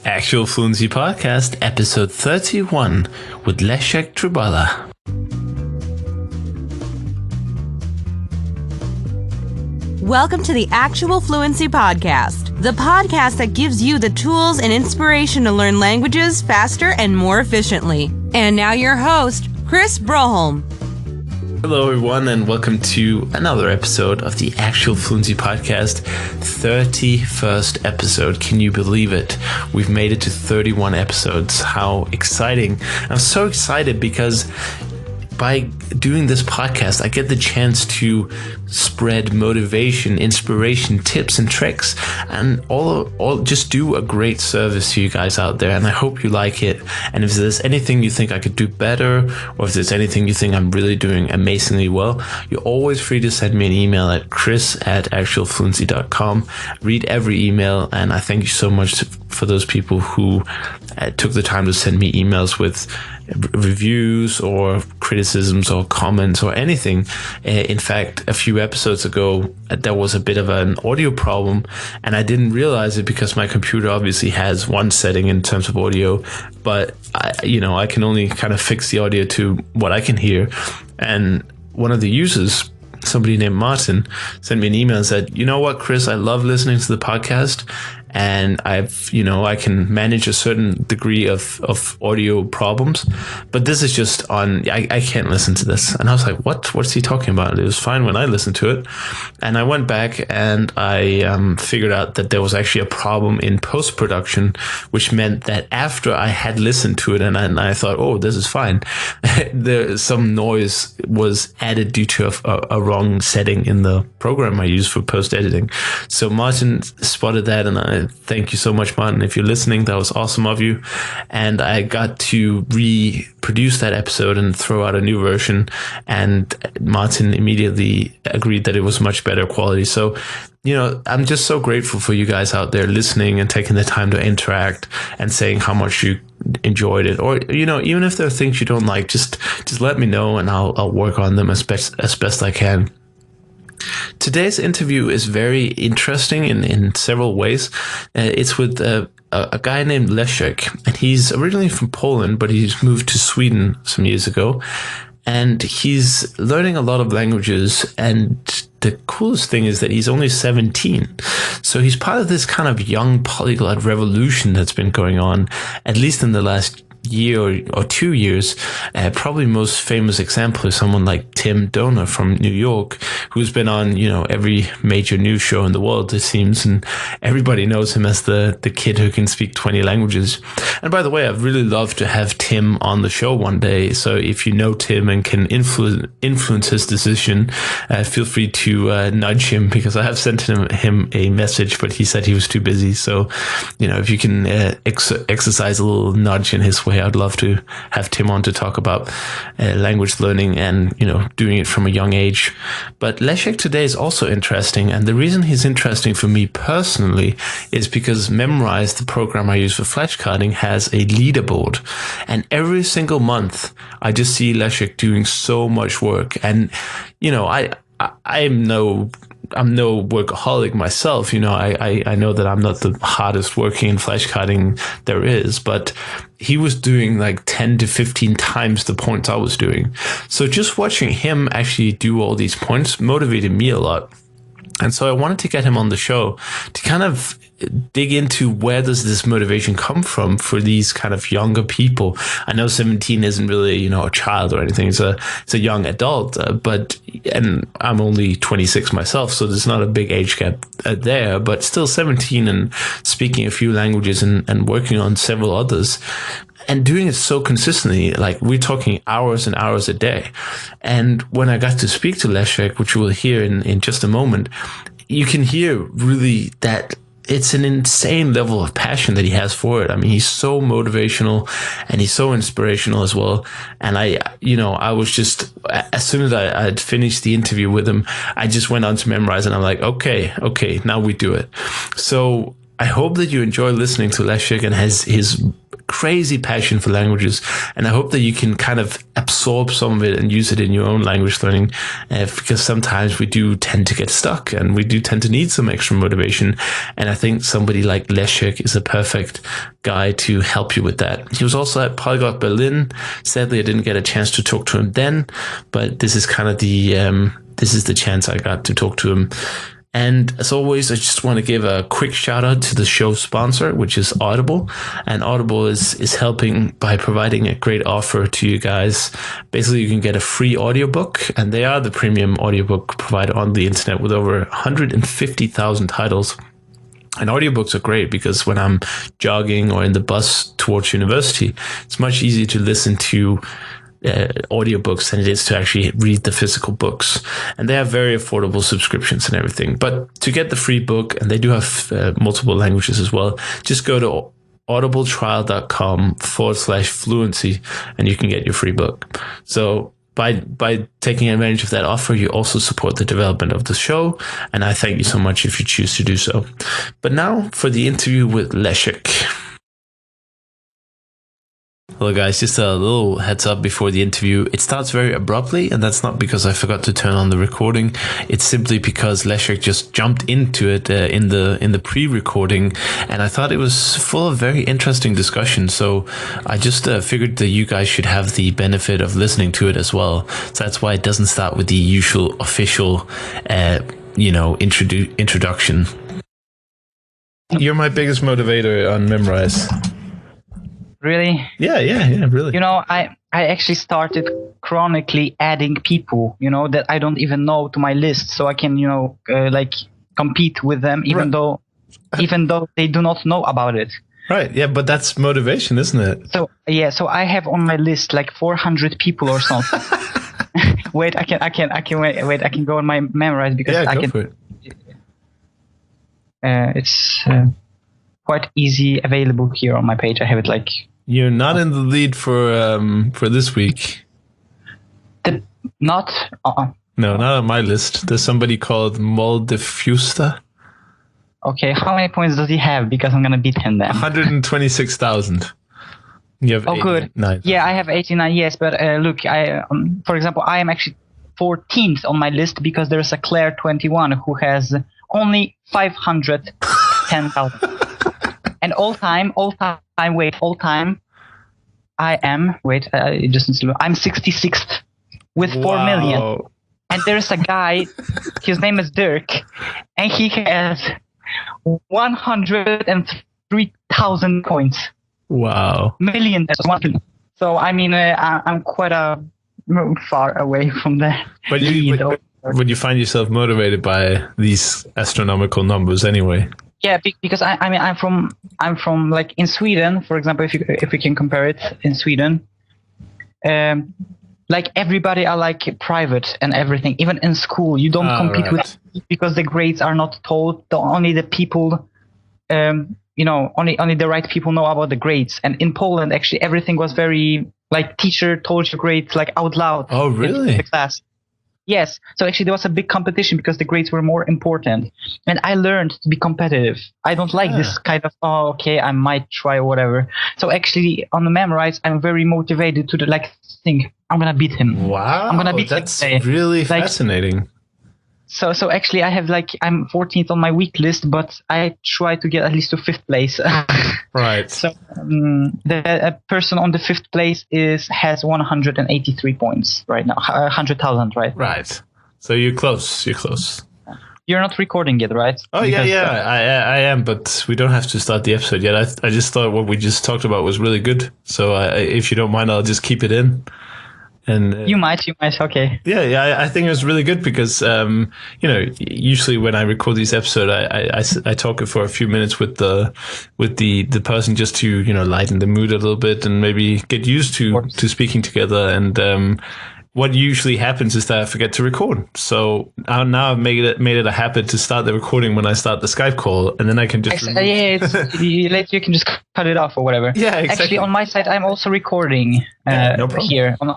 Actual Fluency Podcast, episode 31 with Leszek Trybała. Welcome to the Actual Fluency Podcast, the podcast that gives you the tools and inspiration to learn languages faster and more efficiently. And now your host, Chris Broholm. Hello, everyone, and welcome to another episode of the Actual Fluency Podcast, 31st episode. Can you believe it? We've made it to 31 episodes. How exciting. I'm so excited because by doing this podcast, I get the chance to spread motivation, inspiration, tips, and tricks, and all just do a great service to you guys out there. And I hope you like it. And if there's anything you think I could do better, or if there's anything you think I'm really doing amazingly well, you're always free to send me an email at chris@actualfluency.com. Read every email, and I thank you so much for those people who took the time to send me emails with reviews or criticisms or comments or anything. In fact, a few episodes ago, there was a bit of an audio problem, and I didn't realize it because my computer obviously has one setting in terms of audio, but I can only kind of fix the audio to what I can hear. And one of the users, somebody named Martin, sent me an email and said, "You know what, Chris, I love listening to the podcast, and I can manage a certain degree of audio problems, but this is just I can't listen to this." And I was like, what's he talking about? It was fine when I listened to it. And I went back and I figured out that there was actually a problem in post-production, which meant that after I had listened to it and I thought, oh, this is fine, some noise was added due to a wrong setting in the program I use for post-editing. So Martin spotted that, and I thank you so much, Martin. If you're listening, that was awesome of you. And I got to reproduce that episode and throw out a new version. And Martin immediately agreed that it was much better quality. So, I'm just so grateful for you guys out there listening and taking the time to interact and saying how much you enjoyed it. Or, even if there are things you don't like, just let me know and I'll work on them as best I can. Today's interview is very interesting in several ways. It's with a guy named Leszek, and he's originally from Poland, but he's moved to Sweden some years ago. And he's learning a lot of languages, and the coolest thing is that he's only 17. So he's part of this kind of young polyglot revolution that's been going on, at least in the last year or 2 years. Probably most famous example is someone like Tim Donner from New York, who's been on every major news show in the world, it seems, and everybody knows him as the kid who can speak 20 languages. And by the way, I'd really love to have Tim on the show one day. So if you know Tim and can influence his decision, feel free to nudge him, because I have sent him a message, but he said he was too busy. So if you can exercise a little nudge in his way, I'd love to have Tim on to talk about language learning and, doing it from a young age. But Leszek today is also interesting. And the reason he's interesting for me personally is because Memrise, the program I use for flashcarding, has a leaderboard. And every single month, I just see Leszek doing so much work. And, I'm no workaholic myself. I know that I'm not the hardest working in flashcarding there is, but he was doing like 10 to 15 times the points I was doing. So just watching him actually do all these points motivated me a lot. And so I wanted to get him on the show to kind of dig into where does this motivation come from for these kind of younger people. I know 17 isn't really, a child or anything. It's a young adult, and I'm only 26 myself, so there's not a big age gap there, but still 17 and speaking a few languages and working on several others. And doing it so consistently, like we're talking hours and hours a day. And when I got to speak to Leszek, which we'll hear in just a moment, you can hear really that it's an insane level of passion that he has for it. I mean, he's so motivational and he's so inspirational as well. And I was just, as soon as I had finished the interview with him, I just went on to Memrise, and I'm like, okay, now we do it. So I hope that you enjoy listening to Leszek and his crazy passion for languages. And I hope that you can kind of absorb some of it and use it in your own language learning, because sometimes we do tend to get stuck and we do tend to need some extra motivation. And I think somebody like Leszek is a perfect guy to help you with that. He was also at Polyglot Berlin. Sadly, I didn't get a chance to talk to him then, but this is kind of this is the chance I got to talk to him. And as always, I just want to give a quick shout out to the show sponsor, which is Audible. And Audible is helping by providing a great offer to you guys. Basically, you can get a free audiobook, and they are the premium audiobook provider on the internet with over 150,000 titles. And audiobooks are great because when I'm jogging or in the bus towards university, it's much easier to listen to audiobooks than it is to actually read the physical books. And they have very affordable subscriptions and everything. But to get the free book, and they do have multiple languages as well, just go to audibletrial.com/fluency and you can get your free book. So by taking advantage of that offer, you also support the development of the show. And I thank you so much if you choose to do so. But now for the interview with Leszek. Hello guys, just a little heads up before the interview. It starts very abruptly, and that's not because I forgot to turn on the recording. It's simply because Leszek just jumped into it in the pre-recording, and I thought it was full of very interesting discussion. So I just figured that you guys should have the benefit of listening to it as well. So that's why it doesn't start with the usual official, introduction. You're my biggest motivator on Memrise. Really? Yeah, really. I actually started chronically adding people, that I don't even know to my list, so I can, compete with them, even though they do not know about it. Right. Yeah, but that's motivation, isn't it? So I have on my list like 400 people or something. Wait, I can go on my Memrise because I can. For it. It's quite easy available here on my page. I have it like. You're not in the lead for this week. Not? No, not on my list. There's somebody called Moldefusta. Okay, how many points does he have? Because I'm gonna beat him then. 126,000. You have 89. Good. Yeah, I have 89. Yes, but look, for example, I am actually 14th on my list because there's a Claire 21 who has only 510,000. And all time, I'm 66th with 4 million. And there's a guy, his name is Dirk, and he has 103,000 points. Wow. Million. So, I'm quite far away from that. But you find yourself motivated by these astronomical numbers anyway. Yeah, because I'm from like in Sweden, for example, if we can compare it in Sweden, like everybody are like private and everything. Even in school, you don't compete with because the grades are not told. Only the people, only the right people know about the grades. And in Poland, actually, everything was very like teacher told you grades like out loud. Oh, really? In the class. Yes. So actually there was a big competition because the grades were more important. And I learned to be competitive. I don't like this kind of, I might try or whatever. So actually on the Memrise, I'm very motivated to think, I'm going to beat him. Wow. I'm going to beat him. That's really fascinating. So actually I have I'm 14th on my week list, but I try to get at least to 5th place. Right. So the person on the 5th place has 183 points right now, 100,000, right? Right. So you're close. You're not recording yet, right? Oh, because, I am, but we don't have to start the episode yet. I just thought what we just talked about was really good. So if you don't mind, I'll just keep it in. And you might, okay. Yeah, I think it was really good because, usually when I record these episodes, I talk for a few minutes with the person just to, lighten the mood a little bit and maybe get used to speaking together. And what usually happens is that I forget to record. So now I've made it a habit to start the recording when I start the Skype call, and then I can just you can just cut it off or whatever. Yeah, exactly. Actually, on my side, I'm also recording no problem. here on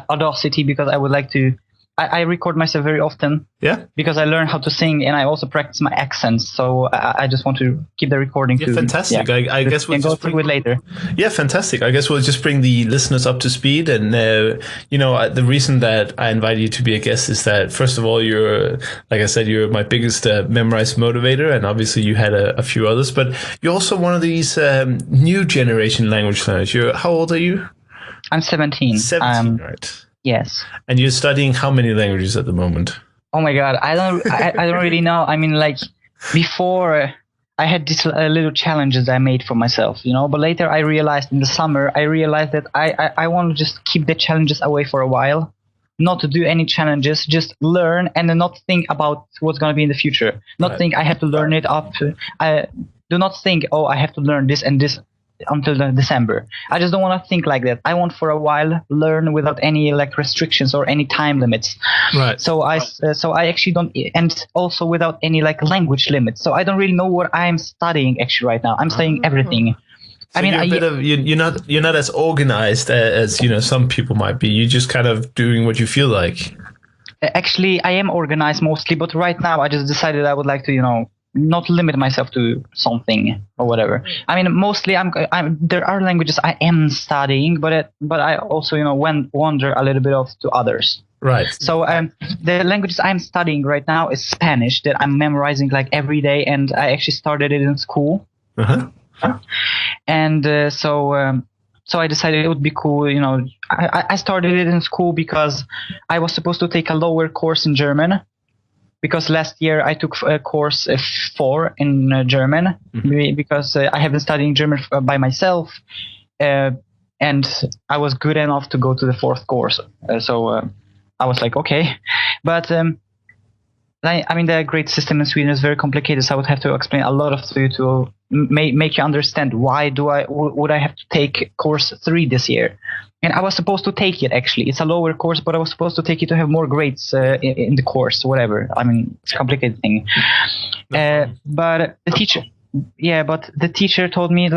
Audacity because I would like to I record myself very often. Yeah. Because I learn how to sing and I also practice my accents. So I just want to keep the recording. Yeah, fantastic. Yeah. I guess we'll just go through it later. Yeah, fantastic. I guess we'll just bring the listeners up to speed. And, the reason that I invited you to be a guest is that, first of all, you're, like I said, you're my biggest memorized motivator. And obviously you had a few others. But you're also one of these new generation language learners. How old are you? I'm 17. 17, right. Yes. And you're studying how many languages at the moment? Oh my God, I don't really know. I mean, like before, I had these little challenges I made for myself, But later, I realized in the summer, that I want to just keep the challenges away for a while, not to do any challenges, just learn and then not think about what's going to be in the future. Not think I have to learn it up. I do not think, I have to learn this and this until December. I just don't want to think like that. I want for a while learn without any restrictions or any time limits. Right. So I actually don't, and also without any language limits. So I don't really know what I'm studying actually right now. I'm studying everything. So you're not as organized as some people might be. You're just kind of doing what you feel like. Actually, I am organized mostly, but right now I just decided I would like to not limit myself to something or whatever. I mean, mostly there are languages I am studying, but I also wander a little bit off to others. Right. So the languages I'm studying right now is Spanish that I'm memorizing every day, and I actually started it in school. Uh-huh. And so I decided it would be cool. I started it in school because I was supposed to take a lower course in German. Because last year I took a course 4 in German, because I have been studying German by myself, and I was good enough to go to the 4th course. So I was like, okay. But I mean, the grade system in Sweden is very complicated, so I would have to explain a lot to you to make you understand why would I have to take course 3 this year. And I was supposed to take it, actually. It's a lower course, but I was supposed to take it to have more grades in the course, whatever. I mean, it's a complicated thing. But the teacher told me,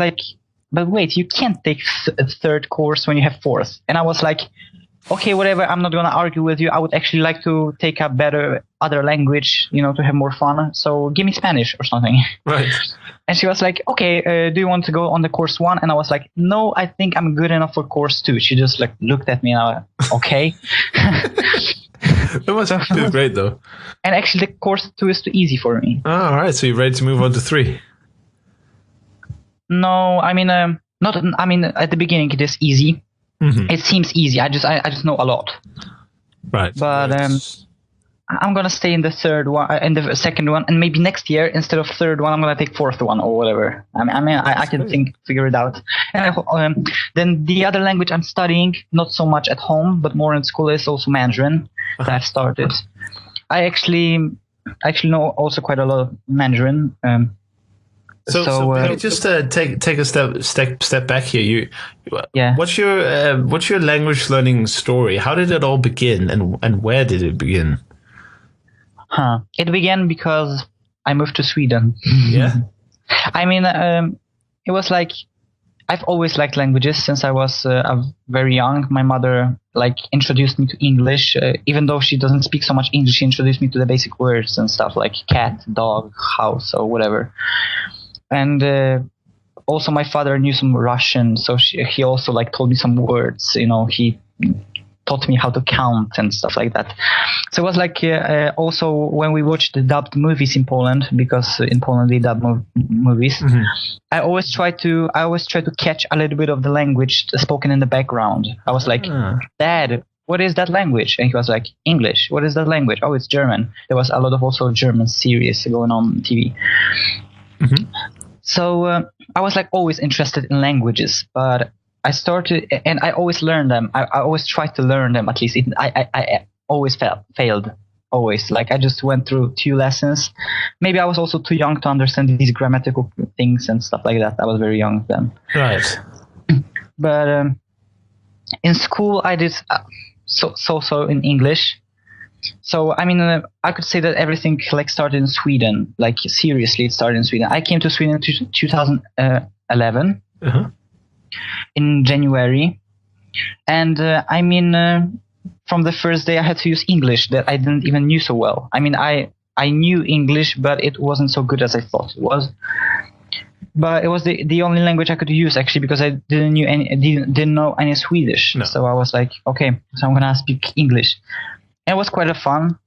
but wait, you can't take a 3rd course when you have 4th. And I was like, okay, whatever, I'm not going to argue with you. I would actually like to take a better other language, to have more fun. So give me Spanish or something. Right. And she was like, okay, do you want to go on the course 1? And I was like, no, I think I'm good enough for course 2. She just looked at me and I was like, okay. That must feel great though. And actually the course 2 is too easy for me. Oh, all right. So you're ready to move on to 3? No, I mean, at the beginning it is easy. Mm-hmm. It seems easy. I just know a lot. Right. But I'm gonna stay in the 3rd one, in the 2nd one, and maybe next year instead of 3rd one, I'm gonna take 4th one or whatever. I can figure it out. And then the other language I'm studying, not so much at home, but more in school, is also Mandarin. That I've started. I actually know also quite a lot of Mandarin. So can you just take a step back here? Yeah. What's your language learning story? How did it all begin, and where did it begin? It began because I moved to Sweden. Yeah. I mean, it was I've always liked languages since I was very young. My mother introduced me to English, even though she doesn't speak so much English. She introduced me to the basic words and stuff like cat, dog, house, or whatever. And also my father knew some Russian, so he also told me some words. He taught me how to count and stuff like that. So it was also when we watched the dubbed movies in Poland, because in Poland they dub movies. Mm-hmm. I always try to catch a little bit of the language spoken in the background. I was like, Dad, what is that language? And he was like, English. What is that language? Oh, it's German. There was a lot of also German series going on TV. Mm-hmm. So I was always interested in languages, but I started, and I always learned them. I always tried to learn them, at least. I always failed. Always. I just went through 2 lessons. Maybe I was also too young to understand these grammatical things and stuff like that. I was very young then. Right. But in school, I did so in English. So, I mean, I could say that everything started in Sweden. Seriously, it started in Sweden. I came to Sweden in 2011. Uh-huh. In January. And from the first day I had to use English that I didn't even knew so well. I mean, I knew English, but it wasn't so good as I thought it was. But it was the only language I could use, actually, because I didn't know any Swedish. No. So I was like, okay, so I'm gonna speak English. And it was quite a fun.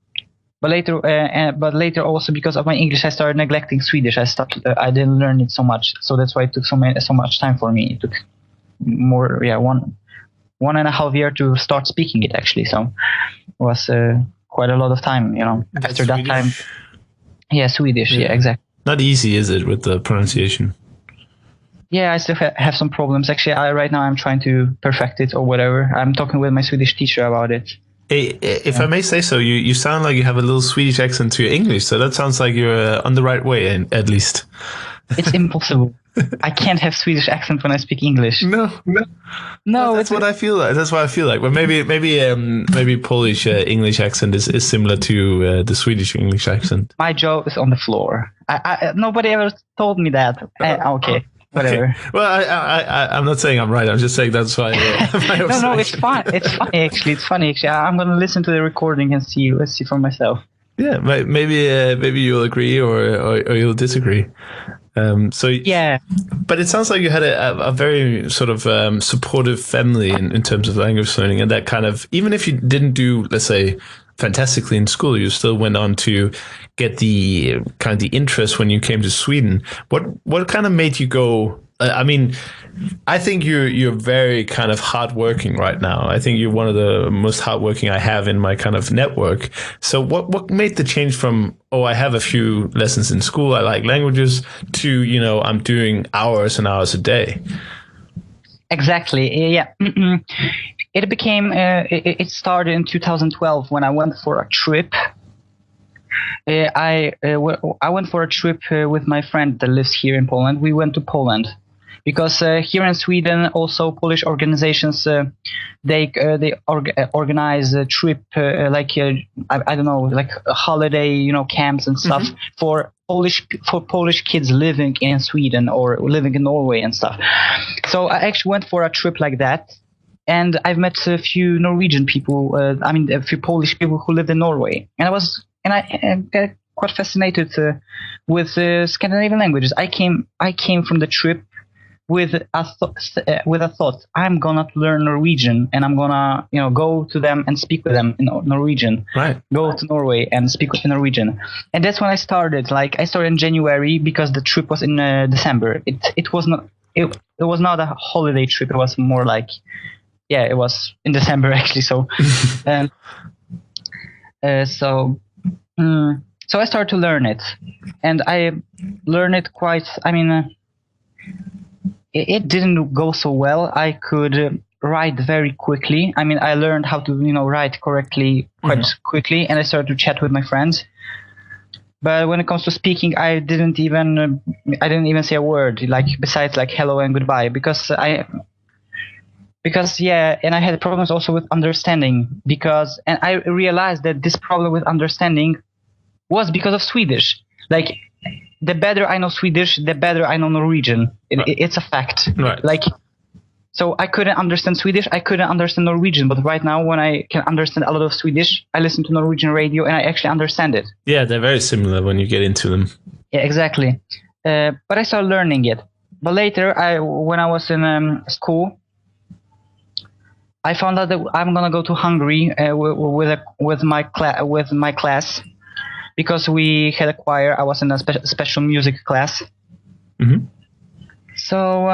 But later also because of my English, I started neglecting Swedish. I didn't learn it so much, so that's why it took so much time for me. It took more, 1.5 years to start speaking it, actually. So it was quite a lot of time, After that time, Swedish, exactly. Not easy, is it, with the pronunciation? Yeah, I still have some problems. Actually, right now I'm trying to perfect it or whatever. I'm talking with my Swedish teacher about it. Hey, if I may say so, you sound like you have a little Swedish accent to your English, so that sounds like you're on the right way, at least. It's impossible. I can't have Swedish accent when I speak English. No. Well, that's what I feel like. That's what I feel like. But maybe Polish English accent is similar to the Swedish English accent. My jaw is on the floor. Nobody ever told me that. Okay. Whatever. Okay. Well, I'm not saying I'm right. I'm just saying that's why. No, it's fun. It's funny actually. I'm gonna listen to the recording and see. Let's see for myself. Yeah, maybe you'll agree or you'll disagree. Yeah. But it sounds like you had a very sort of supportive family in terms of language learning, and that kind of, even if you didn't do, let's say, fantastically in school, you still went on to get the kind of the interest when you came to Sweden. What kind of made you go? I mean, I think you're very kind of hardworking right now. I think you're one of the most hardworking I have in my kind of network. So what made the change from, I have a few lessons in school, I like languages, to, I'm doing hours and hours a day? Exactly. Yeah. It became, it started in 2012 when I went for a trip. I went for a trip with my friend that lives here in Poland. We went to Poland because here in Sweden, also Polish organizations, they organize a trip I don't know, like a holiday, camps and stuff for Polish kids living in Sweden or living in Norway and stuff. So I actually went for a trip like that. And I've met a few Norwegian people, a few Polish people who lived in Norway. And I got quite fascinated with Scandinavian languages. I came from the trip with a thought. I'm gonna learn Norwegian, and I'm gonna go to them and speak with them in Norwegian. Right. Go to Norway and speak with Norwegian. And that's when I started. Like I started in January because the trip was in December. It was not a holiday trip. It was more like. Yeah, it was in December actually. So, so I started to learn it, and I learned it quite. It didn't go so well. I could write very quickly. I learned how to write correctly quite quickly, and I started to chat with my friends. But when it comes to speaking, I didn't even say a word besides hello and goodbye because and I had problems also with understanding and I realized that this problem with understanding was because of Swedish. Like the better I know Swedish, the better I know Norwegian. It's a fact. Right. So I couldn't understand Swedish, I couldn't understand Norwegian, but right now when I can understand a lot of Swedish, I listen to Norwegian radio and I actually understand it. Yeah, they're very similar when you get into them. Yeah, exactly. But I started learning it. But later, when I was in school, I found out that I'm gonna go to Hungary with my class because we had a choir. I was in a special music class. Mm-hmm. So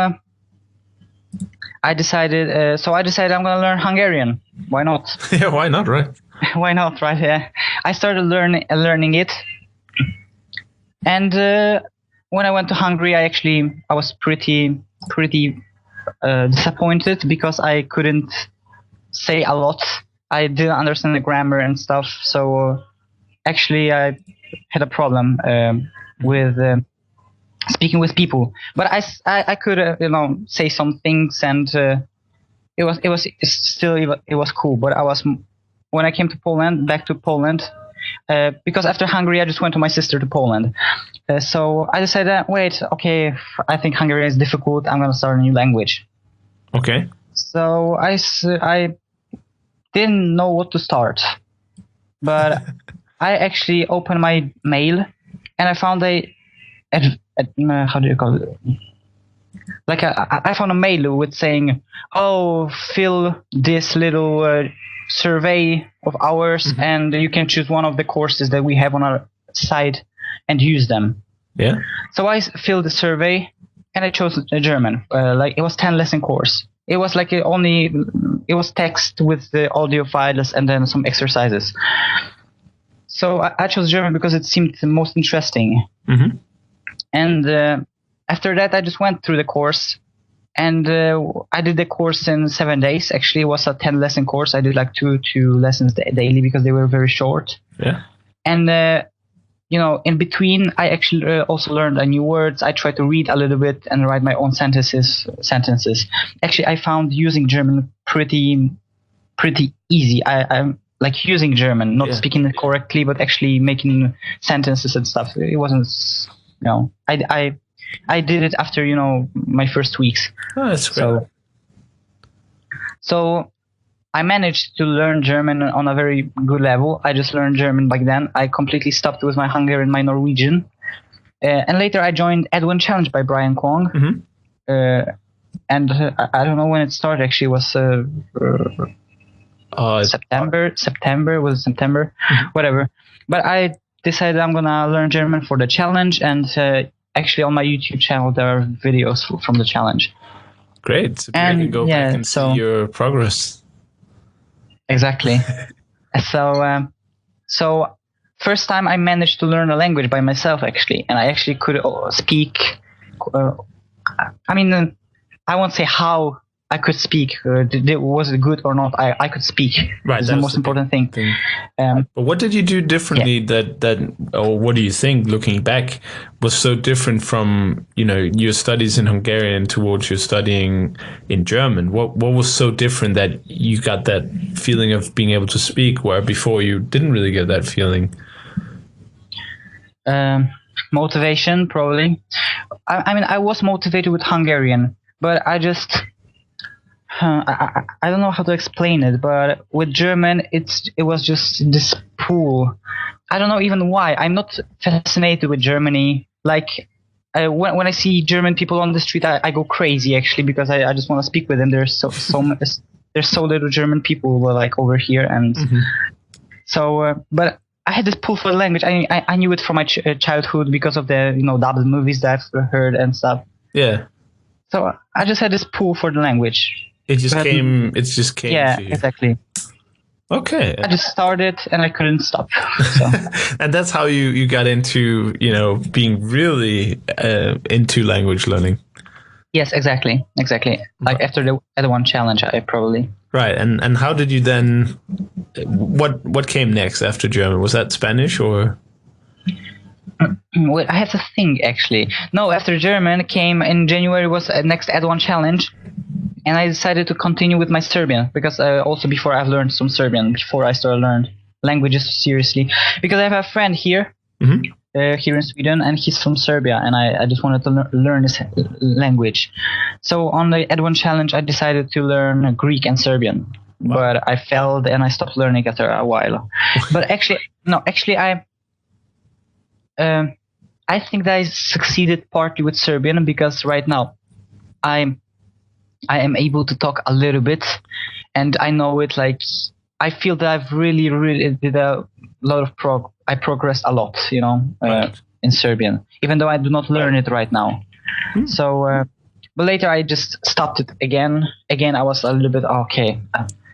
I decided I'm gonna learn Hungarian. Why not? Yeah, why not, right? Why not, right? Yeah. I started learning it, and when I went to Hungary, I was pretty disappointed because I couldn't say a lot. I didn't understand the grammar and stuff, so actually I had a problem with speaking with people. But I could say some things, and it was cool. But when I came to back to Poland, because after Hungary I just went to my sister to Poland. So I decided, wait, okay, I think Hungarian is difficult. I'm gonna start a new language. Okay. So I didn't know what to start. But I actually opened my mail and I found how do you call it? Like I found a mail with saying, "Oh, fill this little survey of ours, and you can choose one of the courses that we have on our site and use them." Yeah. So I filled the survey and I chose German. Like it was 10-lesson course. It was like it was text with the audio files and then some exercises. So I chose German because it seemed the most interesting. Mm-hmm. And after that, I just went through the course, and I did the course in 7 days. Actually, it was a 10-lesson course. I did like two lessons daily because they were very short. Yeah. And in between, I actually also learned new words. I tried to read a little bit and write my own sentences. Actually, I found using German pretty easy. I'm like using German, not speaking it correctly, but actually making sentences and stuff. It wasn't, I did it after, my first weeks. Oh, that's great. So I managed to learn German on a very good level. I just learned German back then. I completely stopped with my Hungarian and my Norwegian. And later I joined Ed1 Challenge by Brian Kwong. Mm-hmm. And I don't know when it started. Actually, it was September, whatever. But I decided I'm gonna learn German for the challenge, and actually on my YouTube channel there are videos from the challenge. Great. So you can go back and see your progress. Exactly. So first time I managed to learn a language by myself, actually, and I actually could speak. I won't say how I could speak. Was it good or not? I could speak. Right, that's the most important thing. But what did you do differently that, or what do you think, looking back, was so different from your studies in Hungarian towards your studying in German? What was so different that you got that feeling of being able to speak, where before you didn't really get that feeling? Motivation, probably. I was motivated with Hungarian, but I just. I don't know how to explain it, but with German, it was just this pull. I don't know even why. I'm not fascinated with Germany. Like when I see German people on the street, I go crazy actually, because I just want to speak with them. There's there's so little German people like over here, and but I had this pull for the language. I knew it from my childhood because of the dubbed movies that I've heard and stuff. Yeah. So I just had this pull for the language. It just came. Yeah, to you. Exactly. Okay. I just started and I couldn't stop. So. And that's how you got into being really into language learning. Yes, exactly. Like after the Ed1 challenge, I probably. Right, and how did you then? What came next after German? Was that Spanish or? Wait, I have to think actually. No, after German came in January was next Ed1 challenge. And I decided to continue with my Serbian, because also before I've learned some Serbian, before I started learning languages seriously. Because I have a friend here, here in Sweden, and he's from Serbia, and I just wanted to learn his language. So on the Ed1 challenge, I decided to learn Greek and Serbian. Wow. But I failed and I stopped learning after a while. But actually, I think that I succeeded partly with Serbian, because right now I am able to talk a little bit, and I know it. Like I feel that I've really did a lot of I progressed a lot, in Serbian, even though I do not learn it right now. So, but later I just stopped it again. Again, I was a little bit okay.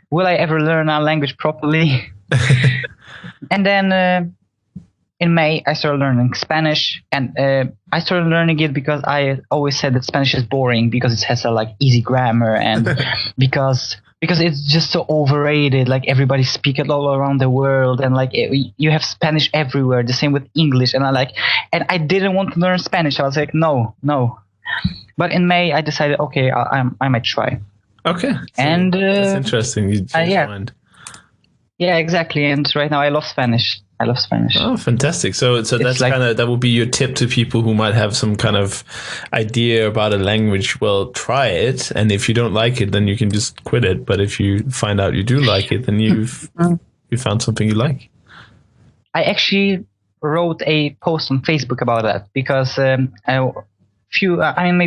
Will I ever learn a language properly? And then in May, I started learning Spanish, and I started learning it because I always said that Spanish is boring because it has a easy grammar, and because it's just so overrated. Like everybody speaks it all around the world, and you have Spanish everywhere. The same with English, and I didn't want to learn Spanish. I was like, no. But in May, I decided, okay, I might try. Okay, so and that's interesting. You changed your mind. Yeah, exactly. And right now I love Spanish. I love Spanish. Oh, fantastic! So that's like, that would be your tip to people who might have some kind of idea about a language. Well, try it, and if you don't like it, then you can just quit it. But if you find out you do like it, then you found something you like. I actually wrote a post on Facebook about that because maybe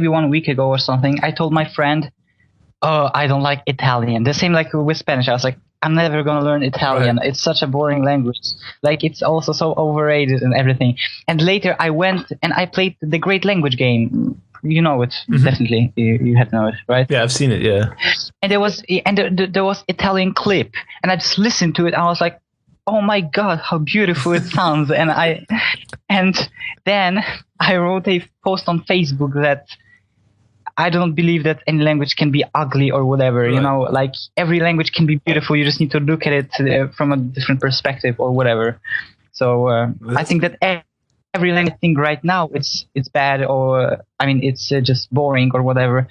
1 week ago or something, I told my friend, "Oh, I don't like Italian." The same like with Spanish. I was like, I'm never going to learn Italian. Right. It's such a boring language. Like, it's also so overrated and everything. And later I went and I played the Great Language game. You know it, definitely. You have to know it, right? Yeah, I've seen it, yeah. And there was Italian clip. And I just listened to it. I was like, oh my God, how beautiful it sounds. And then I wrote a post on Facebook that I don't believe that any language can be ugly or whatever. Right. You know, like every language can be beautiful. You just need to look at it from a different perspective or whatever. So I think that every language thing right now it's bad, or it's just boring or whatever.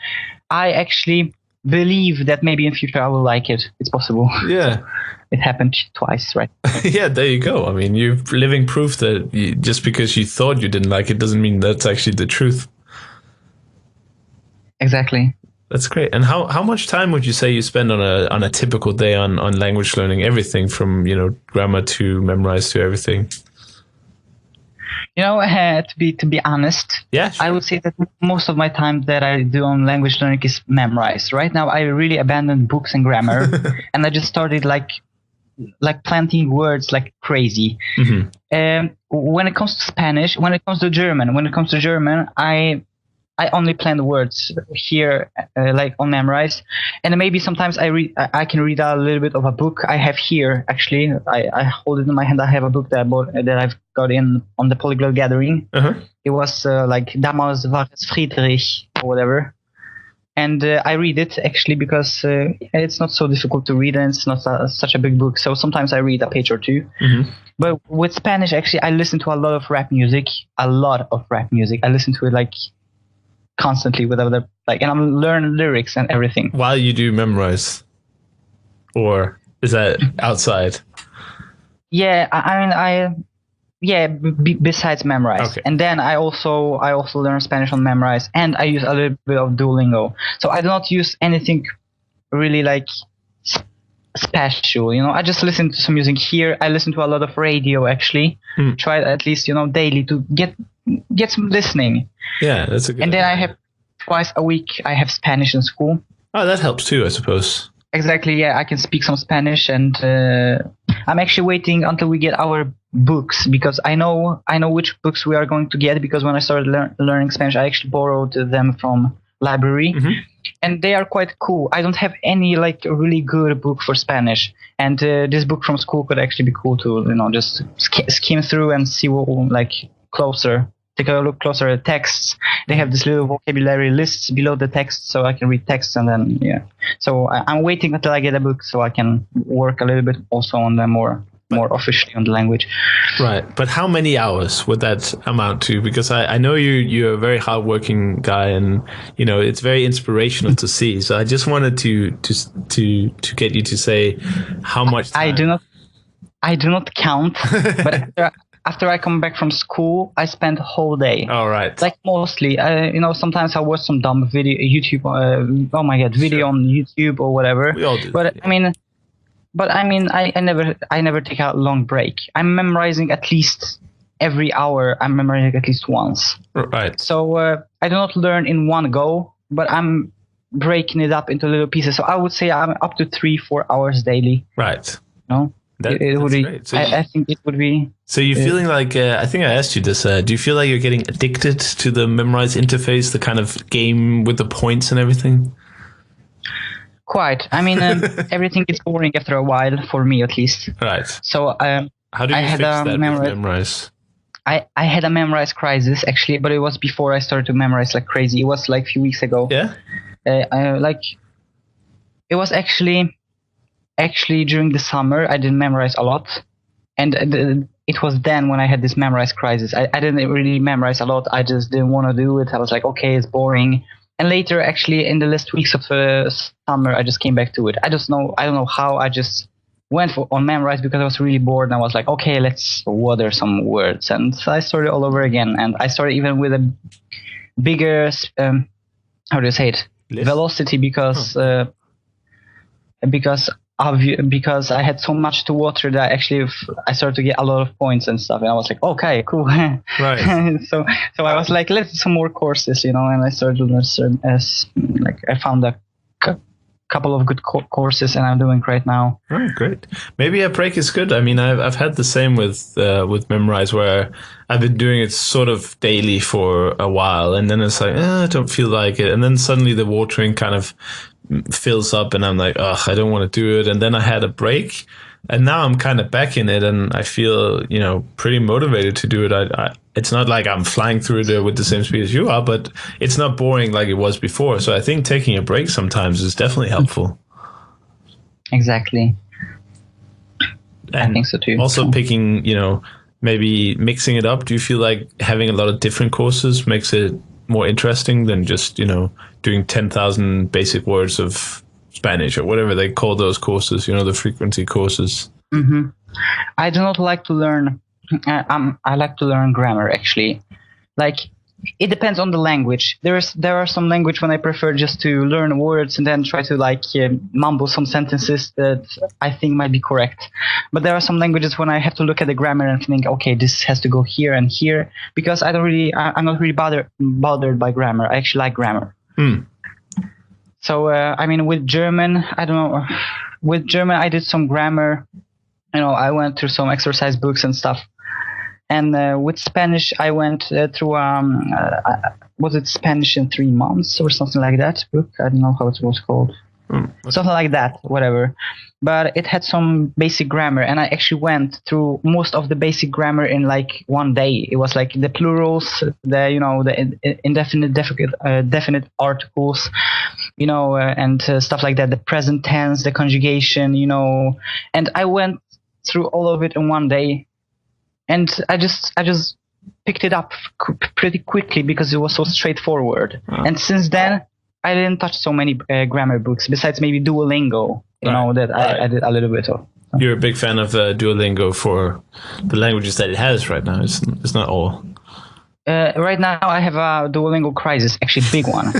I actually believe that maybe in future I will like it. It's possible. Yeah. It happened twice, right? Yeah, there you go. I mean, you're living proof that just because you thought you didn't like it doesn't mean that's actually the truth. Exactly. That's great. And how much time would you say you spend on a typical day on language learning? Everything from grammar to memorize to everything. To be honest, yeah, sure. I would say that most of my time that I do on language learning is memorize. Right now, I really abandoned books and grammar, and I just started like planting words like crazy. When it comes to Spanish, when it comes to German, I only plan the words here, like on memorize, and maybe sometimes I can read a little bit of a book I have here. Actually, I hold it in my hand. I have a book that I've got on the Polyglot Gathering. It was like Damals war es Friedrich or whatever, and I read it actually because it's not so difficult to read and it's not such a big book. So sometimes I read a page or two. But with Spanish, actually, I listen to a lot of rap music. I listen to it like constantly without and I'm learning lyrics and everything while you do memorize, or is that outside? Besides memorize. Okay. And then I also learn Spanish on memorize, and I use a little bit of Duolingo. So I do not use anything really like special, I just listen to some music here. I listen to a lot of radio actually. Try at least daily to get some listening. Yeah, that's a good And then I have twice a week I have Spanish in school. Oh, that helps too, I suppose. Exactly, yeah, I can speak some Spanish, and I'm actually waiting until we get our books, because I know which books we are going to get, because when I started learning Spanish, I actually borrowed them from library, and they are quite cool. I don't have any like really good book for Spanish, and this book from school could actually be cool to just skim through and see what take a look closer at texts. They have this little vocabulary lists below the text, so I can read texts, and then So I'm waiting until I get a book so I can work a little bit also on them more officially on the language. Right, but how many hours would that amount to? Because I know you're a very hardworking guy, and it's very inspirational to see. So I just wanted to get you to say how much time. I do not count, but. After I come back from school, I spend the whole day. All right. Like mostly, sometimes I watch some dumb video, video on YouTube or whatever. We all do. But I never take a long break. I'm memorizing at least every hour. I'm memorizing at least once. Right. So I do not learn in one go, but I'm breaking it up into little pieces. So I would say I'm up to 3-4 hours daily. Right. It would be. Great. So I think it would be. So you're feeling like I think I asked you this. Do you feel like you're getting addicted to the memorize interface, the kind of game with the points and everything? Quite. Everything is boring after a while, for me at least. Right. So how do you fix that with memorize? I had a memorize crisis actually, but it was before I started to memorize like crazy. It was like a few weeks ago. Yeah. It was actually during the summer I didn't memorize a lot, and it was then when I had this memorize crisis. I didn't really memorize a lot. I just didn't want to do it. I was like, okay, it's boring. And later, actually, in the last weeks of summer, I just came back to it. I don't know how. I just went on memrise because I was really bored, and I was like, okay, let's water some words, and so I started all over again, and I started even with a bigger how do you say it, velocity, because because I had so much to water that actually I started to get a lot of points and stuff, and I was like, okay, cool. Right. so I was like, let's do some more courses, and I started to learn I found a couple of good courses, and I'm doing great now. Oh, great. Maybe a break is good. I mean, I've had the same with Memrise, where I've been doing it sort of daily for a while, and then it's like, I don't feel like it, and then suddenly the watering kind of fills up, and I'm like, I don't want to do it, and then I had a break, and now I'm kind of back in it, and I feel pretty motivated to do it. It's not like I'm flying through it with the same speed as you are, but it's not boring like it was before. So I think taking a break sometimes is definitely helpful. Exactly. And I think so too. Also picking, maybe mixing it up. Do you feel like having a lot of different courses makes it more interesting than just, doing 10,000 basic words of Spanish or whatever they call those courses, the frequency courses? Mm-hmm. I do not like to learn. I like to learn grammar, actually. Like, it depends on the language. There are some language when I prefer just to learn words and then try to mumble some sentences that I think might be correct. But there are some languages when I have to look at the grammar and think, okay, this has to go here and here, because I'm not really bothered by grammar. I actually like grammar. So with German, I don't know. With German, I did some grammar. I went through some exercise books and stuff. And with Spanish, I went through was it Spanish in 3 months or something like that book? I don't know how it was called. Okay. Something like that, whatever. But it had some basic grammar, and I actually went through most of the basic grammar in like one day. It was like the plurals, the indefinite, definite articles, and stuff like that. The present tense, the conjugation, and I went through all of it in one day. And I just picked it up pretty quickly because it was so straightforward. And since then, I didn't touch so many grammar books, besides maybe Duolingo, I did a little bit of. You're a big fan of Duolingo for the languages that it has right now. It's not all. Right now, I have a Duolingo crisis, actually big one.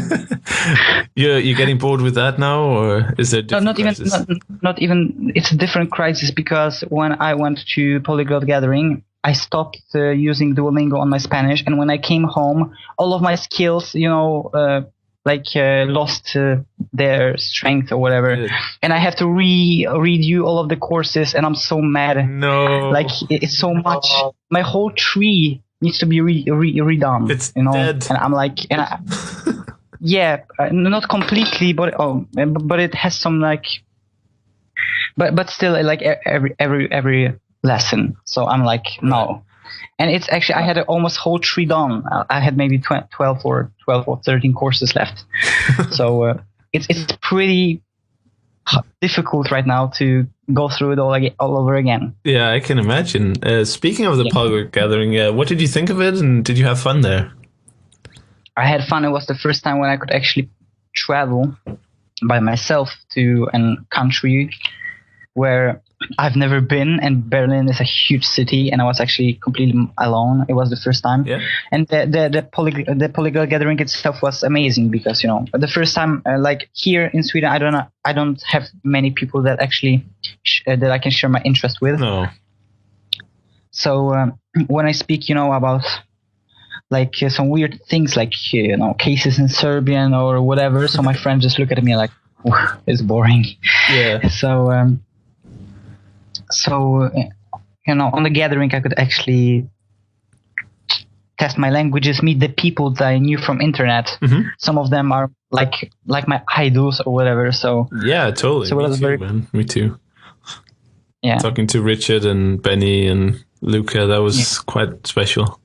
You're getting bored with that now, or is there a not even. It's a different crisis, because when I went to Polyglot Gathering, I stopped using Duolingo on my Spanish, and when I came home, all of my skills, lost their strength or whatever. Good. And I have to redo all of the courses, and I'm so mad. No. It's so much. My whole tree needs to be redone. It's dead. And I'm like, yeah, not completely, but it has some but still every lesson. So I'm like, no. And it's actually, I had almost whole tree done. I had maybe 12 or 13 courses left. So it's pretty difficult right now to go through it all over again. Yeah, I can imagine. Speaking of the Polyglot Gathering, what did you think of it, and did you have fun there? I had fun. It was the first time when I could actually travel by myself to a country where I've never been, and Berlin is a huge city, and I was actually completely alone. It was the first time. Yeah. And the Polyglot Gathering itself was amazing, because the first time, here in Sweden, I don't have many people that actually that I can share my interest with. No. So when I speak about some weird things, cases in Serbian or whatever, so my friends just look at me like, it's boring. Yeah. So, on the gathering, I could actually test my languages, meet the people that I knew from internet. Mm-hmm. Some of them are like my idols or whatever. So yeah, totally. So Me too. Yeah. Talking to Richard and Benny and Luca, that was quite special.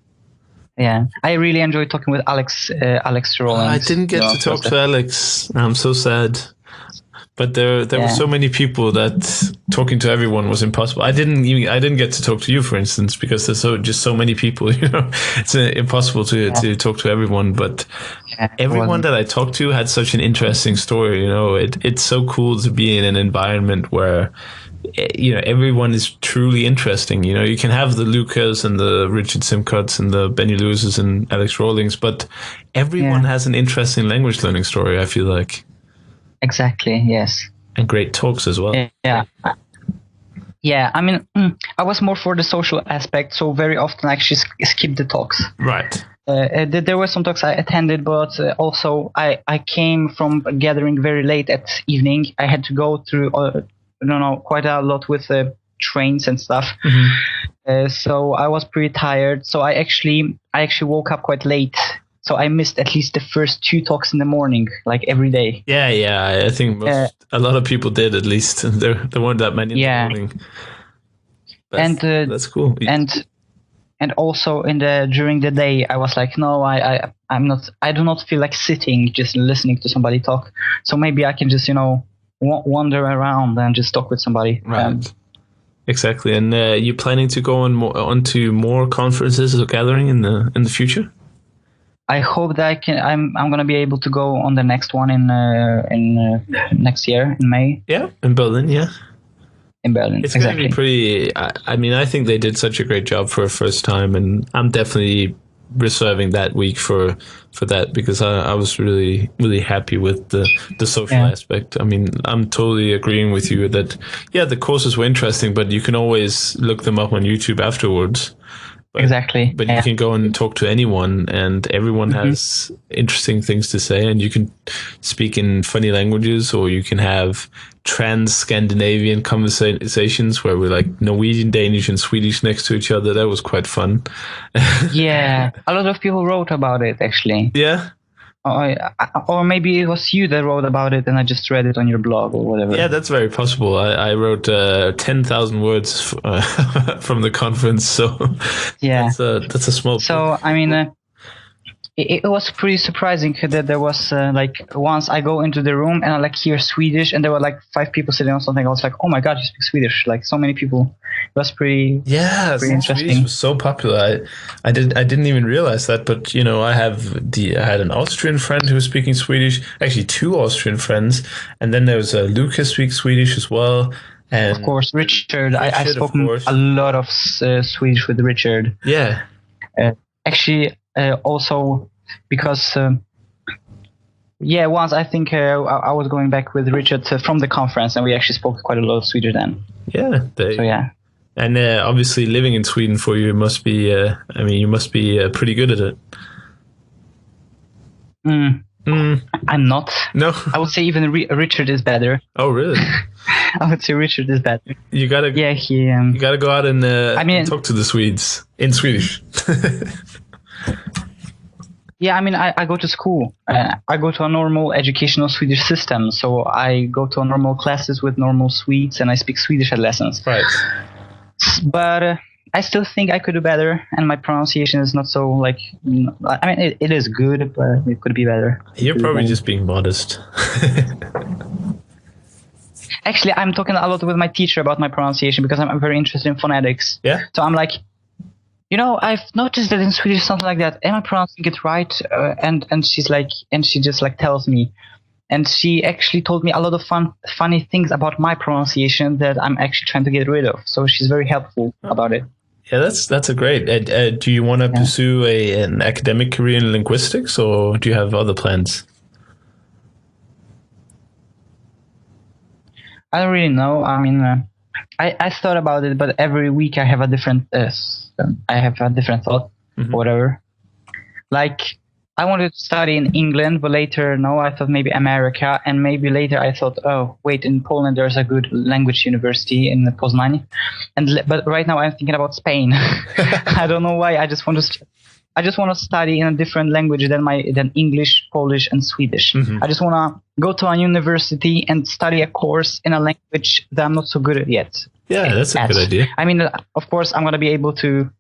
Yeah, I really enjoyed talking with Alex Rollins. I didn't get to talk to Alex. I'm so sad. But there were so many people that talking to everyone was impossible. I didn't get to talk to you, for instance, because there's so many people. It's impossible to talk to everyone. But everyone that I talked to had such an interesting story. It's so cool to be in an environment where everyone is truly interesting. You can have the Lucas and the Richard Simcotts and the Benny Lewises and Alex Rawlings, but everyone has an interesting language learning story, I feel like. Exactly, yes. And great talks as well. Yeah. Yeah, I mean, I was more for the social aspect, so very often I actually skip the talks. Right. There were some talks I attended, but also I came from a gathering very late at evening. I had to go through, quite a lot with trains and stuff. Mm-hmm. So I was pretty tired. So I actually woke up quite late. So I missed at least the first 2 talks in the morning, like every day. Yeah. I think a lot of people did, at least. There weren't that many in the morning. That's cool. And also during the day, I was like, no, I do not feel like sitting just listening to somebody talk. So maybe I can just wander around and just talk with somebody. Right. Exactly. And you planning to go onto more conferences or gathering in the future? I hope that I'm going to be able to go on the next one in next year in May. Yeah, in Berlin. Yeah. In Berlin, it's going to be pretty. I mean, I think they did such a great job for a first time, and I'm definitely reserving that week for that, because I was really, really happy with the social aspect. I mean, I'm totally agreeing with you that the courses were interesting, but you can always look them up on YouTube afterwards. Exactly. But you can go and talk to anyone, and everyone has interesting things to say, and you can speak in funny languages, or you can have trans-Scandinavian conversations where we're like Norwegian, Danish, and Swedish next to each other. That was quite fun. Yeah, a lot of people wrote about it, actually. Yeah. Or maybe it was you that wrote about it and I just read it on your blog or whatever. Yeah, that's very possible. I wrote 10,000 words from the conference, so that's a small book. So, I mean, it was pretty surprising that there was once I go into the room and I hear Swedish, and there were 5 people sitting on something. I was like, oh my God, you speak Swedish. So many people. It was pretty interesting. Swedish was so popular. I didn't even realize that, but I had an Austrian friend who was speaking Swedish, actually 2 Austrian friends, and then there was Lucas speaks Swedish as well. And of course, Richard. I spoke a lot of Swedish with Richard. Yeah. Actually, also because once I think I was going back with Richard from the conference, and we actually spoke quite a lot of Swedish then. Yeah. And obviously, living in Sweden for you must be. You must be pretty good at it. I'm not. No. I would say even Richard is better. Oh, really? I would say Richard is better. You gotta. Yeah, you gotta go out and talk to the Swedes in Swedish. Yeah, I mean, I go to school. I go to a normal educational Swedish system. So I go to normal classes with normal Swedes, and I speak Swedish at lessons. Right. But I still think I could do better, and my pronunciation is not so I mean, it is good, but it could be better. You're probably just being modest. Actually, I'm talking a lot with my teacher about my pronunciation because I'm very interested in phonetics. Yeah. So I'm like, I've noticed that in Swedish something like that. Am I pronouncing it right? And she's like, and she just tells me, and she actually told me a lot of funny things about my pronunciation that I'm actually trying to get rid of. So she's very helpful about it. Yeah, that's a great. Do you want to pursue an academic career in linguistics, or do you have other plans? I don't really know. I mean, I thought about it, but every week I have a different thought, or whatever. I wanted to study in England, but later, no, I thought maybe America, and maybe later I thought, oh, wait, in Poland there's a good language university in Poznań, but right now I'm thinking about Spain. I don't know why. I just want to study in a different language than English, Polish, and Swedish. I just want to go to a university and study a course in a language that I'm not so good at yet. Yeah, that's a good idea. I mean, of course, I'm going to be able to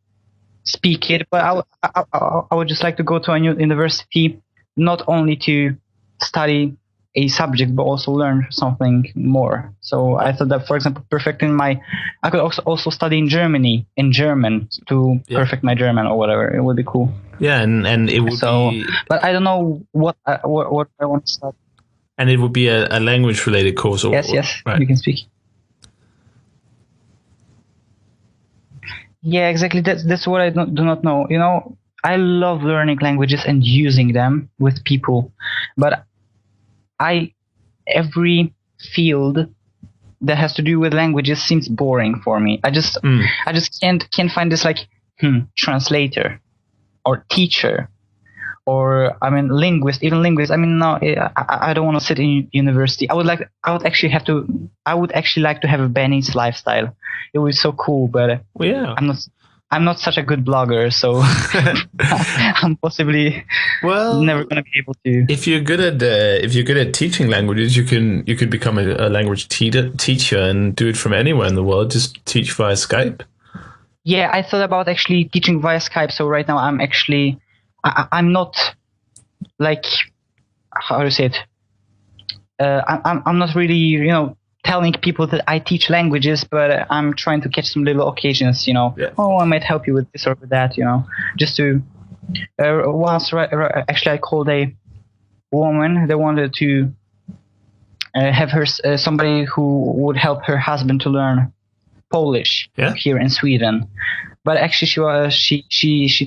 speak it, but I would just like to go to a new university, not only to study a subject, but also learn something more. So I thought that, for example, I could also study in German to perfect my German or whatever. It would be cool. Yeah, and it would be. But I don't know what I want to study. And it would be a language-related course. Yes, right. You can speak. Yeah, exactly. That's what I do not know. I love learning languages and using them with people, but every field that has to do with languages seems boring for me. I just can't find this translator or teacher or linguist. Even linguist. No, I don't want to sit in university. I would actually like to have a Benny's lifestyle. It was so cool, but yeah. I'm not such a good blogger, so I'm possibly never going to be able to. If you're good at teaching languages, you could become a language teacher and do it from anywhere in the world. Just teach via Skype. Yeah, I thought about actually teaching via Skype. So right now I'm not like, how do you say it? I'm not really telling people that I teach languages, but I'm trying to catch some little occasions, Yeah. Oh, I might help you with this or with that, just to. Once, actually, I called a woman. They wanted to have her somebody who would help her husband to learn Polish here in Sweden. But actually, she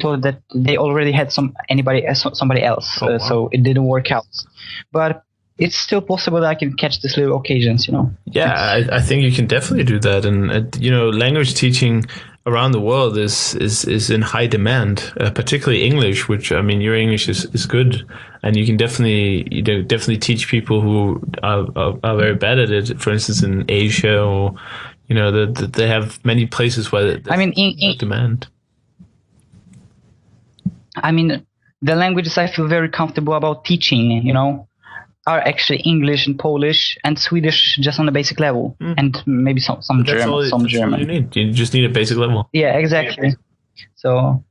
told that they already had somebody else, wow. So it didn't work out. But it's still possible that I can catch these little occasions, Yeah, I think you can definitely do that, and language teaching around the world is in high demand, particularly English. Which your English is good, and you can definitely teach people who are very bad at it. For instance, in Asia, or they have many places where demand. The languages I feel very comfortable about teaching, are actually English and Polish and Swedish just on a basic level, and maybe some German. Some German. All you need. You just need a basic level. Yeah, exactly. So,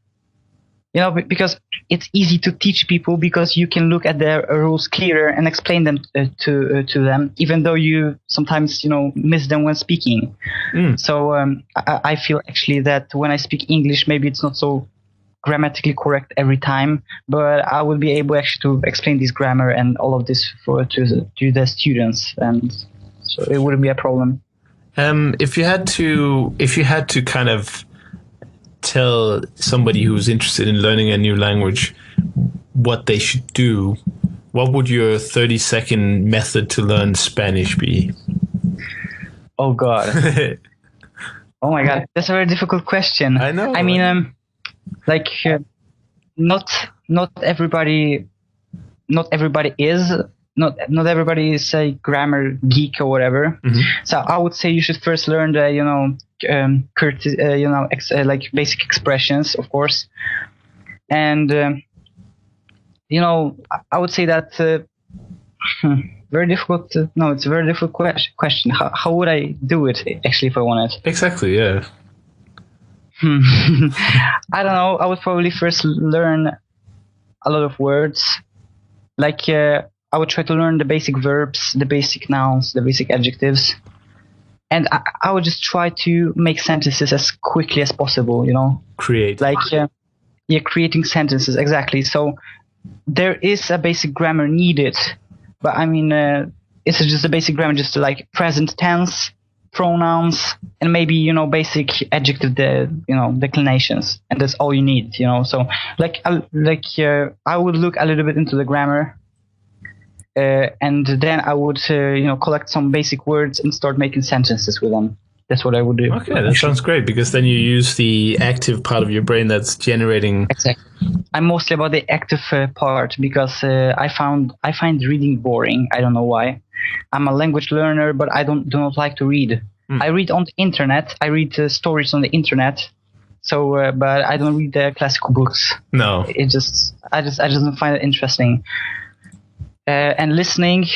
because it's easy to teach people because you can look at their rules clearer and explain them to them, even though you sometimes miss them when speaking. So I feel actually that when I speak English, maybe it's not so grammatically correct every time, but I will be able actually to explain this grammar and all of this to the students, and so it wouldn't be a problem. If you had to kind of tell somebody who's interested in learning a new language what they should do, what would your 30-second method to learn Spanish be? Oh God. Oh my God, that's a very difficult question. I know. Not everybody is a grammar geek or whatever. Mm-hmm. So I would say you should first learn the basic expressions, of course, and I would say that very difficult. It's a very difficult question. How would I do it actually if I wanted? Exactly. Yeah. I don't know. I would probably first learn a lot of words. I would try to learn the basic verbs, the basic nouns, the basic adjectives. And I would just try to make sentences as quickly as possible, Create. Creating sentences, exactly. So there is a basic grammar needed. But it's just a basic grammar, just present tense, pronouns, and maybe basic adjective declinations, and that's all you need. So I would look a little bit into the grammar, and then I would collect some basic words and start making sentences with them. That's what I would do. Okay, that sounds great, because then you use the active part of your brain that's generating. Exactly. I'm mostly about the active part, because I find reading boring. I don't know why. I'm a language learner, but I do not like to read. I read on the internet. I read stories on the internet. So, but I don't read the classical books. No. I just don't find it interesting. And listening,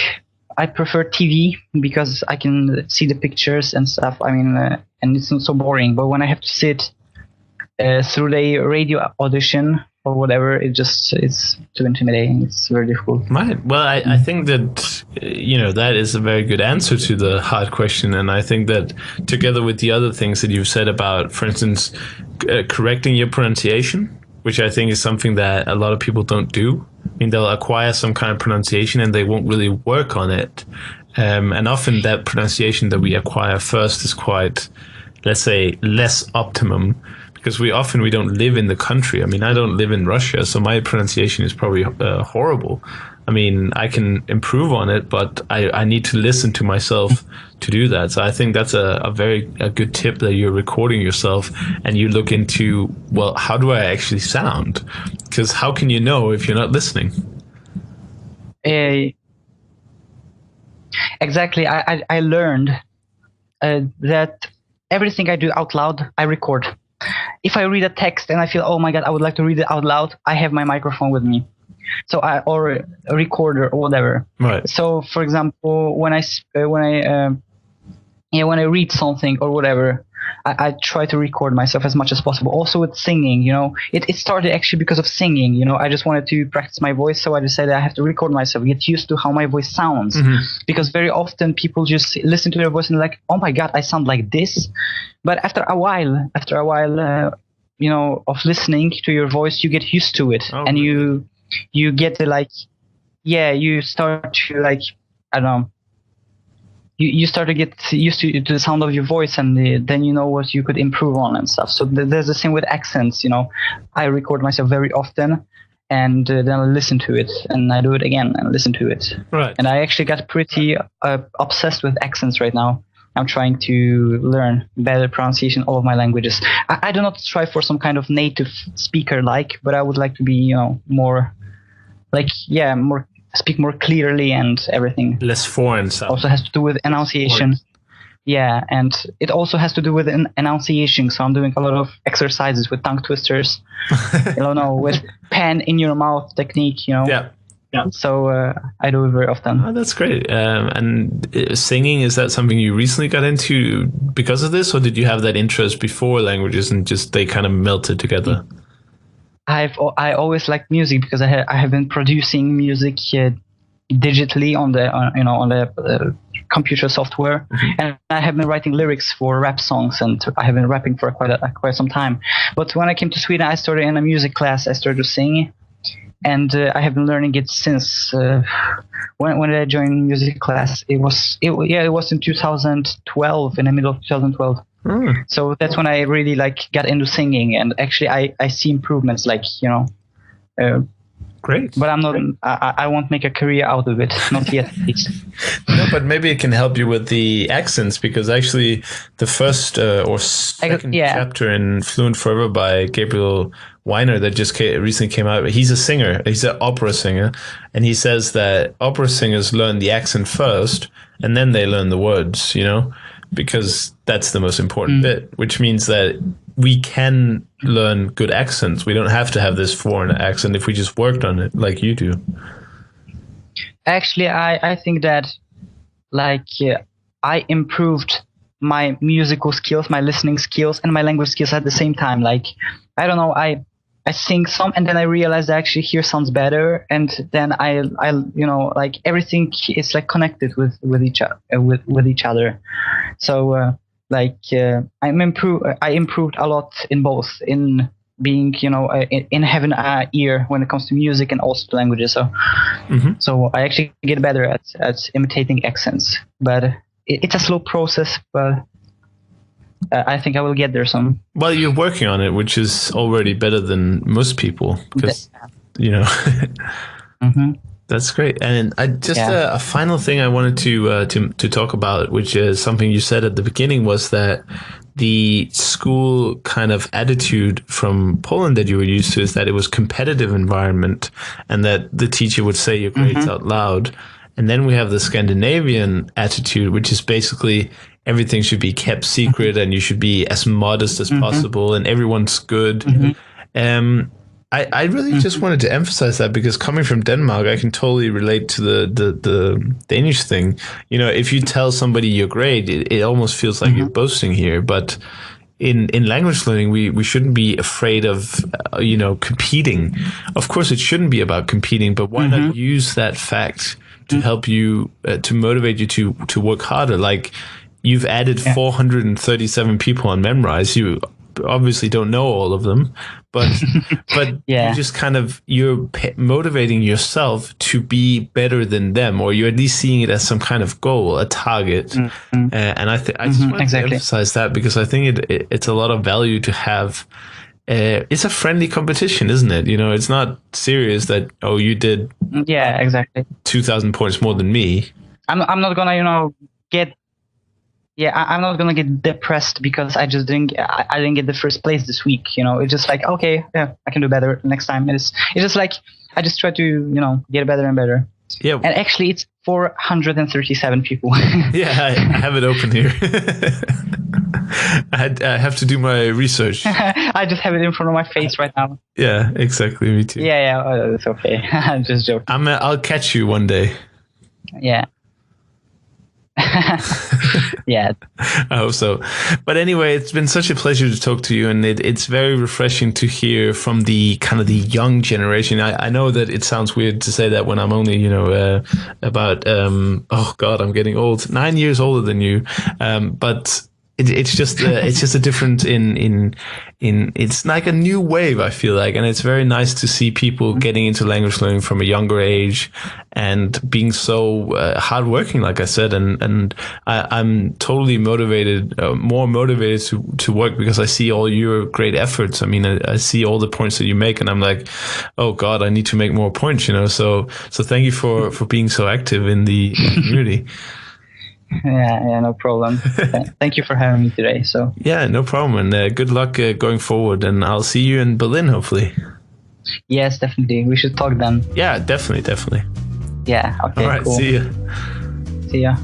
I prefer TV because I can see the pictures and stuff. And it's not so boring. But when I have to sit through the radio audition or whatever, it's too intimidating. It's very difficult. Right. Well, I think that, that is a very good answer to the hard question. And I think that together with the other things that you've said about, for instance, correcting your pronunciation, which I think is something that a lot of people don't do. They'll acquire some kind of pronunciation and they won't really work on it. And often that pronunciation that we acquire first is quite, let's say, less optimum, because we don't live in the country. I mean, I don't live in Russia, so my pronunciation is probably horrible. I mean, I can improve on it, but I need to listen to myself to do that. So I think that's a very good tip, that you're recording yourself and you look into, well, how do I actually sound? Because how can you know if you're not listening? Exactly. I learned that everything I do out loud, I record. If I read a text and I feel, oh my God, I would like to read it out loud, I have my microphone with me. So or a recorder or whatever. Right. So for example, when I read something or whatever, I try to record myself as much as possible. Also with singing, you know, it started actually because of singing. You know, I just wanted to practice my voice, so I decided I have to record myself, get used to how my voice sounds. Because very often people just listen to their voice and like, oh my God, I sound like this. But after a while, you know, of listening to your voice, you get used to it, and you get to like, you start to like, I don't know. You start to get used to the sound of your voice, and then you know what you could improve on and stuff. So there's the same with accents. You know, I record myself very often, and then I listen to it, and I do it again and listen to it. Right. And I actually got pretty obsessed with accents right now. I'm trying to learn better pronunciation of all of my languages. I do not strive for some kind of native speaker but I would like to be, you know, more like, speak more clearly and everything. Less foreign sound. Also has to do with enunciation. Yeah, and it also has to do with enunciation. So I'm doing a lot of exercises with tongue twisters, with pen in your mouth technique, you know. Yeah. So I do it very often. Oh, that's great. And singing, is that something you recently got into because of this, or did you have that interest before languages and just they kind of melted together? I always liked music because I have been producing music digitally on the computer software, and I have been writing lyrics for rap songs, and I have been rapping for quite some time. But when I came to Sweden, I started in a music class. I started to sing, and I have been learning it since. When I joined music class, it was in 2012, in the middle of 2012. So that's when I really got into singing, and actually I see improvements, great. But I'm not. I won't make a career out of it, not yet. No, but maybe it can help you with the accents, because actually the first or second chapter in Fluent Forever by Gabriel Weiner that just recently came out, he's a singer. He's an opera singer, and he says that opera singers learn the accent first, and then they learn the words. You know, because that's the most important bit, which means that we can learn good accents. We don't have to have this foreign accent if we just worked on it like you do. Actually, I think that I improved my musical skills, my listening skills, and my language skills at the same time. I don't know, I sing some, and then I realized actually here sounds better, and then I everything is connected with each other. So I improved a lot in both, in being in having an ear when it comes to music and also to languages. So so I actually get better at imitating accents, but it's a slow process, but I think I will get there soon. Well, you're working on it, which is already better than most people, because That's great. And I just a final thing I wanted to talk about, which is something you said at the beginning, was that the school kind of attitude from Poland that you were used to is that it was competitive environment, and that the teacher would say your grades out loud. And then we have the Scandinavian attitude, which is basically everything should be kept secret and you should be as modest as possible and everyone's good. I really just wanted to emphasize that, because coming from Denmark, I can totally relate to the Danish thing. You know, if you tell somebody your grade, it almost feels like you're boasting here. But in language learning, we shouldn't be afraid of, competing. Of course, it shouldn't be about competing, but why not use that fact to help you, to motivate you to work harder? Like, you've added 437 people on Memrise. You obviously don't know all of them, but Yeah. you just kind of, you're motivating yourself to be better than them, or you're at least seeing it as some kind of goal, a target. And I just want to emphasize that, because I think it's a lot of value to have. It's a friendly competition, isn't it? You know, it's not serious that, oh, you did 2,000 points more than me. I'm not gonna, I'm not gonna get depressed because I didn't get the first place this week. You know, it's just like, okay, yeah, I can do better next time. It's just like, I just try to, get better and better. Yeah. And actually, it's 437 people. Yeah, I have it open here. I have to do my research. I just have it in front of my face right now. Yeah, exactly. Me too. Yeah, it's okay. I'm just joking. I'll catch you one day. Yeah. Yeah. I hope so. But anyway, it's been such a pleasure to talk to you, and it's very refreshing to hear from the kind of the young generation. I know that it sounds weird to say that when I'm only, about oh God, I'm getting old, 9 years older than you. But it's just a different it's like a new wave, I feel like, and it's very nice to see people getting into language learning from a younger age and being so hardworking, like I said, and I'm totally motivated, more motivated to work, because I see all your great efforts. I mean, I see all the points that you make, and I'm like, oh God, I need to make more points, so thank you for being so active in the community. Yeah, no problem. Thank you for having me today. So yeah, no problem, and good luck going forward. And I'll see you in Berlin, hopefully. Yes, definitely. We should talk then. Yeah, definitely. Yeah. Okay. All right. Cool. See ya. See ya.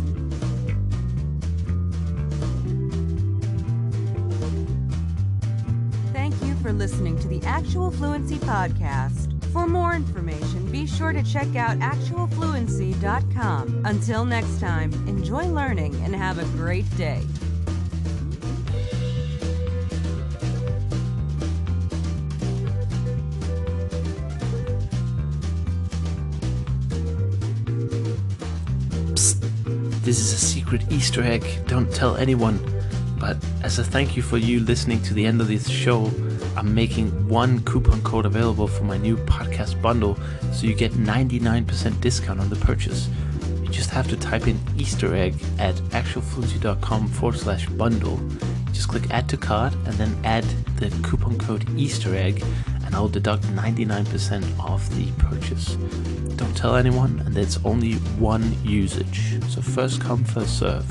Thank you for listening to the Actual Fluency Podcast. For more information, be sure to check out actualfluency.com. Until next time, enjoy learning and have a great day. Psst. This is a secret Easter egg. Don't tell anyone. But as a thank you for you listening to the end of this show, I'm making one coupon code available for my new podcast bundle, so you get 99% discount on the purchase. You just have to type in Easter egg at actualfluency.com/bundle. Just click add to cart and then add the coupon code Easter egg, and I'll deduct 99% off the purchase. Don't tell anyone, and it's only one usage. So first come, first serve.